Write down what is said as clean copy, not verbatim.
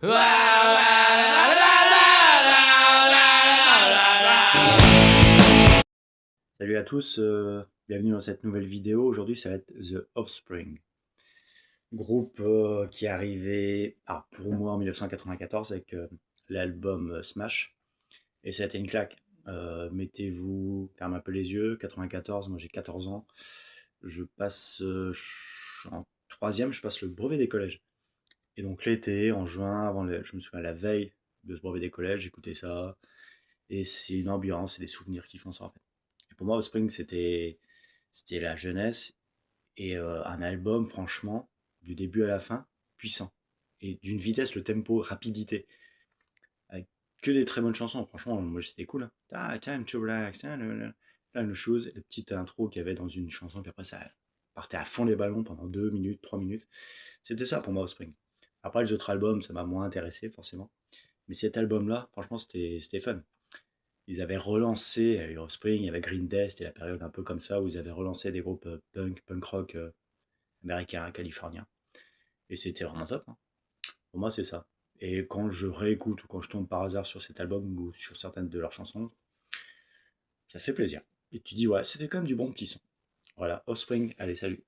Salut à tous, bienvenue dans cette nouvelle vidéo. Aujourd'hui, ça va être The Offspring. Groupe qui est arrivé, pour moi, en 1994 avec l'album Smash. Et ça a été une claque. Mettez-vous, fermez un peu les yeux, 94, moi j'ai 14 ans. Je passe en troisième, je passe le brevet des collèges. Et donc l'été, en juin, je me souviens la veille de ce brevet des collèges, j'écoutais ça. Et c'est une ambiance et des souvenirs qui font ça en fait. Et pour moi, Offspring, c'était la jeunesse et un album, franchement, du début à la fin, puissant. Et d'une vitesse, le tempo, rapidité. Avec que des très bonnes chansons. Franchement, moi, c'était cool. Time to relax. Plein de choses. La petite intro qu'il y avait dans une chanson, puis après, ça partait à fond les ballons pendant 2 minutes, 3 minutes. C'était ça pour moi, Offspring. Après, les autres albums, ça m'a moins intéressé, forcément. Mais cet album-là, franchement, c'était fun. Ils avaient relancé Offspring, il y avait Green Day, c'était la période un peu comme ça où ils avaient relancé des groupes punk rock américains, californiens. Et c'était vraiment top, hein. Pour moi, c'est ça. Et quand je réécoute ou quand je tombe par hasard sur cet album ou sur certaines de leurs chansons, ça fait plaisir. Et tu dis, ouais, c'était quand même du bon petit son. Voilà, Offspring, allez, salut.